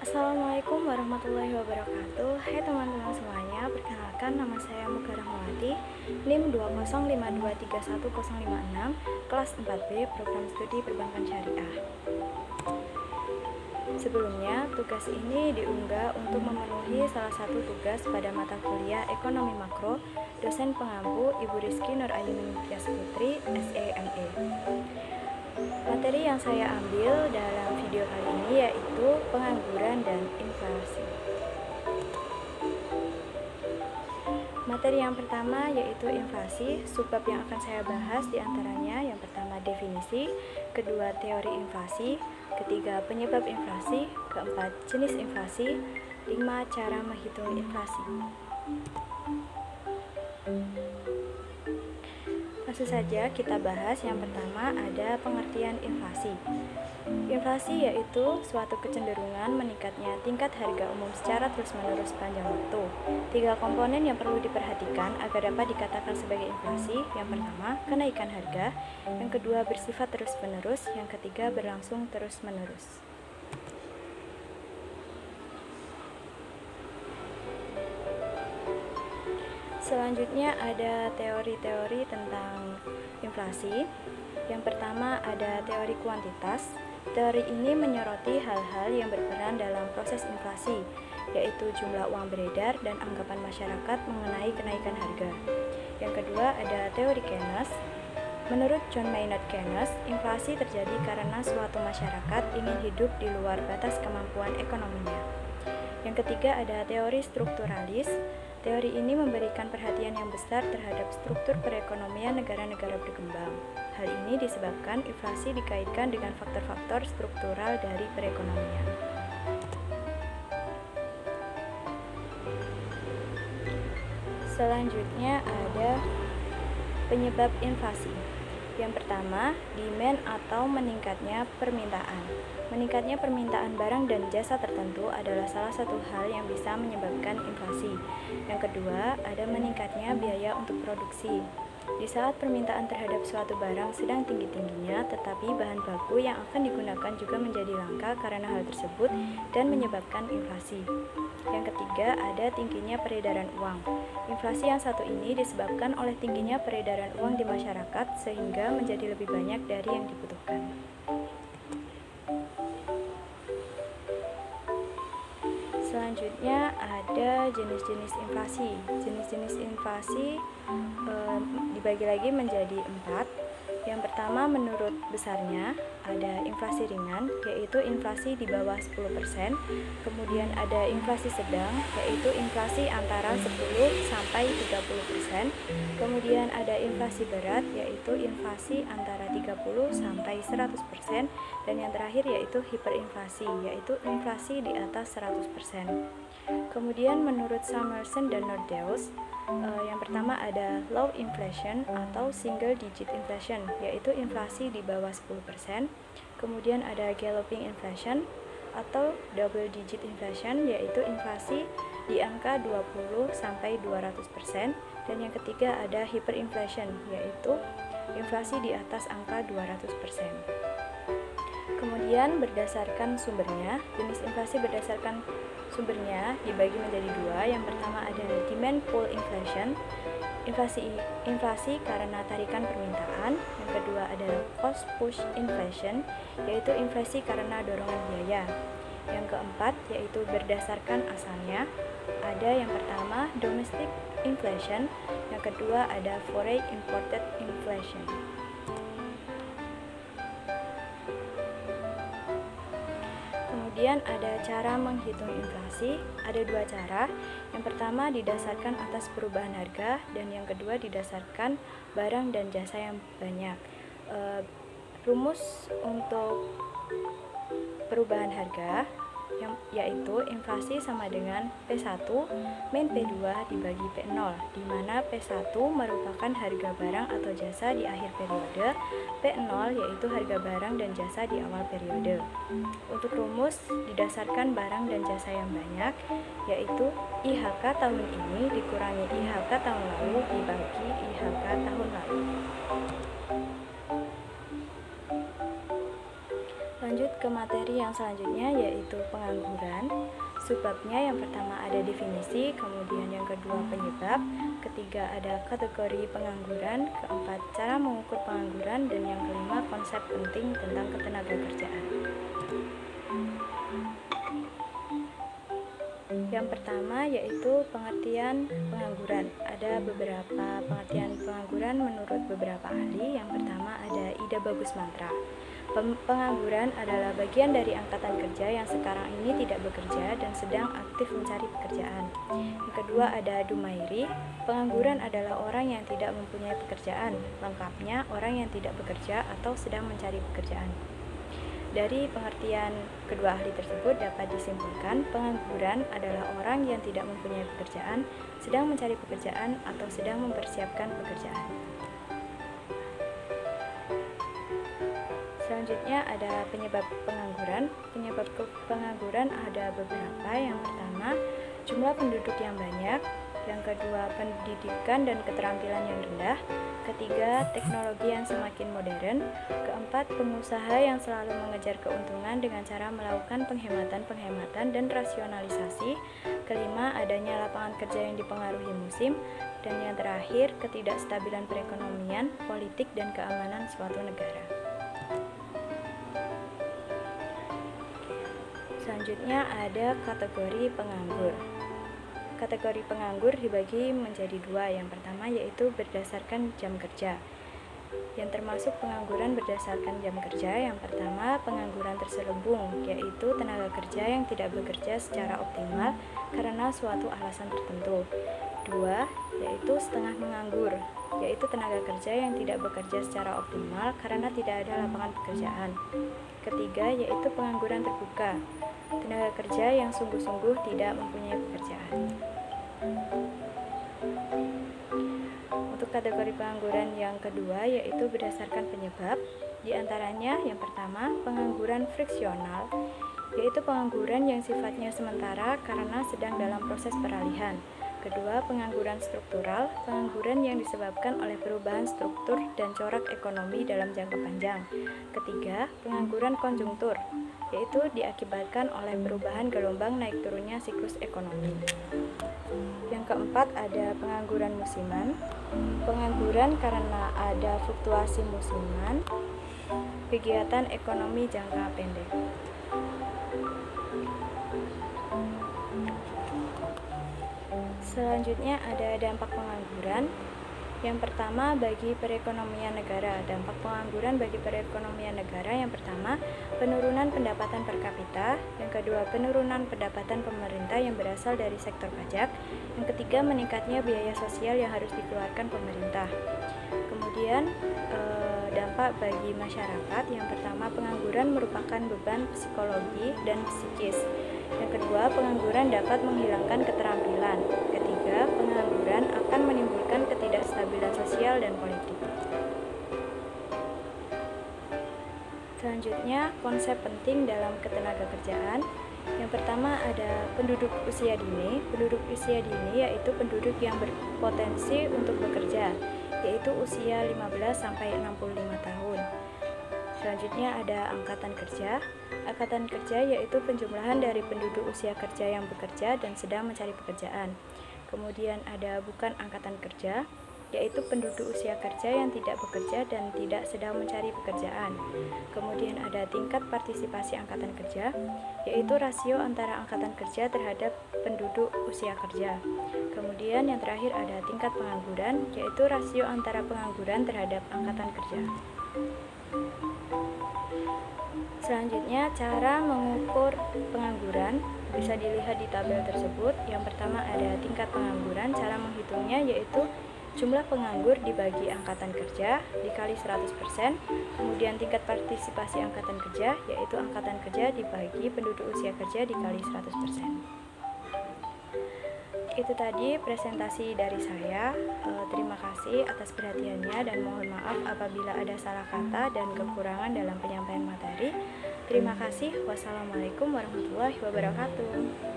Assalamualaikum warahmatullahi wabarakatuh. Hai teman-teman semuanya, perkenalkan nama saya Muga Rahmawati, NIM 205231056, kelas 4B, Program Studi Perbankan Syariah. Sebelumnya, tugas ini diunggah untuk memenuhi salah satu tugas pada mata kuliah Ekonomi Makro, dosen pengampu Ibu Rizky Nur Ayuni Tias Putri, SEME. Materi yang saya ambil dalam video kali ini yaitu pengangguran dan inflasi. Materi yang pertama yaitu inflasi. Subbab yang akan saya bahas diantaranya yang pertama definisi, kedua teori inflasi, ketiga penyebab inflasi, keempat jenis inflasi, 5 cara menghitung inflasi. Langsung saja kita bahas. Yang pertama ada pengertian inflasi. Inflasi yaitu suatu kecenderungan meningkatnya tingkat harga umum secara terus-menerus sepanjang waktu. 3 komponen yang perlu diperhatikan agar dapat dikatakan sebagai inflasi. Yang pertama, kenaikan harga. Yang kedua, bersifat terus-menerus. Yang ketiga, berlangsung terus-menerus. Selanjutnya ada teori-teori tentang inflasi. Yang pertama ada teori kuantitas. Teori ini menyoroti hal-hal yang berperan dalam proses inflasi, yaitu jumlah uang beredar dan anggapan masyarakat mengenai kenaikan harga. Yang kedua ada teori Keynes. Menurut John Maynard Keynes, inflasi terjadi karena suatu masyarakat ingin hidup di luar batas kemampuan ekonominya. Yang ketiga ada teori strukturalis. Teori ini memberikan perhatian yang besar terhadap struktur perekonomian negara-negara berkembang. Hal ini disebabkan inflasi dikaitkan dengan faktor-faktor struktural dari perekonomian. Selanjutnya ada penyebab inflasi. Yang pertama, demand atau meningkatnya permintaan. Meningkatnya permintaan barang dan jasa tertentu adalah salah satu hal yang bisa menyebabkan inflasi. Yang kedua, ada meningkatnya biaya untuk produksi. Di saat permintaan terhadap suatu barang sedang tinggi-tingginya, tetapi bahan baku yang akan digunakan juga menjadi langka karena hal tersebut dan menyebabkan inflasi. Yang ketiga, ada tingginya peredaran uang. Inflasi yang satu ini disebabkan oleh tingginya peredaran uang di masyarakat sehingga menjadi lebih banyak dari yang dibutuhkan. Selanjutnya ada jenis-jenis inflasi. Jenis-jenis inflasi dibagi lagi menjadi 4. Yang pertama menurut besarnya ada inflasi ringan, yaitu inflasi di bawah 10%. Kemudian ada inflasi sedang, yaitu inflasi antara 10 sampai 30%. Kemudian ada inflasi berat, yaitu inflasi antara 30 sampai 100%. Dan yang terakhir yaitu hiperinflasi, yaitu inflasi di atas 100%. Kemudian menurut Samuelson dan Nordeus, yang pertama ada low inflation atau single digit inflation, yaitu inflasi di bawah 10%. Kemudian ada galloping inflation atau double digit inflation, yaitu inflasi di angka 20 sampai 200%. Dan yang ketiga ada hyperinflation, yaitu inflasi di atas angka 200%. Kemudian berdasarkan sumbernya, jenis inflasi berdasarkan sumbernya dibagi menjadi 2. Yang pertama ada demand pull inflation, inflasi karena tarikan permintaan. Yang kedua ada cost push inflation, yaitu inflasi karena dorongan biaya. Yang keempat yaitu berdasarkan asalnya. Ada yang pertama domestic inflation, yang kedua ada foreign imported inflation. Kemudian ada cara menghitung inflasi. Ada 2 cara. Yang pertama didasarkan atas perubahan harga, dan yang kedua didasarkan barang dan jasa yang banyak. Rumus untuk perubahan harga yaitu inflasi sama dengan P1 min P2 dibagi P0, di mana P1 merupakan harga barang atau jasa di akhir periode, P0 yaitu harga barang dan jasa di awal periode. Untuk rumus didasarkan barang dan jasa yang banyak, yaitu IHK tahun ini dikurangi IHK tahun lalu dibagi IHK tahun lalu. Lanjut ke materi yang selanjutnya, yaitu pengangguran. Subbabnya yang pertama ada definisi, kemudian yang kedua penyebab, ketiga ada kategori pengangguran, keempat cara mengukur pengangguran, dan yang kelima konsep penting tentang ketenagakerjaan. Yang pertama yaitu pengertian pengangguran. Ada beberapa pengertian pengangguran menurut beberapa ahli. Yang pertama ada Ida Bagus Mantra. Pengangguran adalah bagian dari angkatan kerja yang sekarang ini tidak bekerja dan sedang aktif mencari pekerjaan. Yang kedua ada Dumairi. Pengangguran adalah orang yang tidak mempunyai pekerjaan. Lengkapnya orang yang tidak bekerja atau sedang mencari pekerjaan. Dari pengertian kedua ahli tersebut dapat disimpulkan pengangguran adalah orang yang tidak mempunyai pekerjaan, sedang mencari pekerjaan, atau sedang mempersiapkan pekerjaan. Selanjutnya ada penyebab pengangguran. Penyebab pengangguran ada beberapa. Yang pertama, jumlah penduduk yang banyak. Yang kedua, pendidikan dan keterampilan yang rendah. Ketiga, teknologi yang semakin modern. Keempat, pengusaha yang selalu mengejar keuntungan dengan cara melakukan penghematan dan rasionalisasi. Kelima, adanya lapangan kerja yang dipengaruhi musim. Dan yang terakhir, ketidakstabilan perekonomian, politik, dan keamanan suatu negara. Selanjutnya ada kategori penganggur. Kategori penganggur dibagi menjadi dua. Yang pertama yaitu berdasarkan jam kerja. Yang termasuk pengangguran berdasarkan jam kerja, yang pertama pengangguran terselubung, yaitu tenaga kerja yang tidak bekerja secara optimal karena suatu alasan tertentu. Dua, yaitu setengah menganggur, yaitu tenaga kerja yang tidak bekerja secara optimal karena tidak ada lapangan pekerjaan. Ketiga, yaitu pengangguran terbuka, tenaga kerja yang sungguh-sungguh tidak mempunyai pekerjaan. Untuk kategori pengangguran yang kedua yaitu berdasarkan penyebab. Di antaranya yang pertama pengangguran friksional, yaitu pengangguran yang sifatnya sementara karena sedang dalam proses peralihan. Kedua, pengangguran struktural, pengangguran yang disebabkan oleh perubahan struktur dan corak ekonomi dalam jangka panjang. Ketiga, pengangguran konjungtur, yaitu diakibatkan oleh perubahan gelombang naik turunnya siklus ekonomi. Yang keempat ada pengangguran musiman, pengangguran karena ada fluktuasi musiman, kegiatan ekonomi jangka pendek. Selanjutnya ada dampak pengangguran. Yang pertama bagi perekonomian negara. Dampak pengangguran bagi perekonomian negara yang pertama penurunan pendapatan per kapita, yang kedua penurunan pendapatan pemerintah yang berasal dari sektor pajak, yang ketiga meningkatnya biaya sosial yang harus dikeluarkan pemerintah. Kemudian dampak bagi masyarakat, yang pertama pengangguran merupakan beban psikologi dan psikis. Yang kedua, pengangguran dapat menghilangkan keterampilan. Ketiga, pengangguran akan menimbulkan ketidakstabilan sosial dan politik. Selanjutnya, konsep penting dalam ketenagakerjaan. Yang pertama ada penduduk usia dini. Penduduk usia dini yaitu penduduk yang berpotensi untuk bekerja, yaitu usia 15-65 tahun. Selanjutnya ada angkatan kerja. Angkatan kerja yaitu penjumlahan dari penduduk usia kerja yang bekerja dan sedang mencari pekerjaan. Kemudian ada bukan angkatan kerja, yaitu penduduk usia kerja yang tidak bekerja dan tidak sedang mencari pekerjaan. Kemudian ada tingkat partisipasi angkatan kerja, yaitu rasio antara angkatan kerja terhadap penduduk usia kerja. Kemudian yang terakhir ada tingkat pengangguran, yaitu rasio antara pengangguran terhadap angkatan kerja. Selanjutnya, cara mengukur pengangguran bisa dilihat di tabel tersebut. Yang pertama ada tingkat pengangguran, cara menghitungnya yaitu jumlah penganggur dibagi angkatan kerja dikali 100%. Kemudian tingkat partisipasi angkatan kerja yaitu angkatan kerja dibagi penduduk usia kerja dikali 100%. Itu tadi presentasi dari saya. Terima kasih atas perhatiannya dan mohon maaf apabila ada salah kata dan kekurangan dalam penyampaian materi. Terima kasih. Wassalamualaikum warahmatullahi wabarakatuh.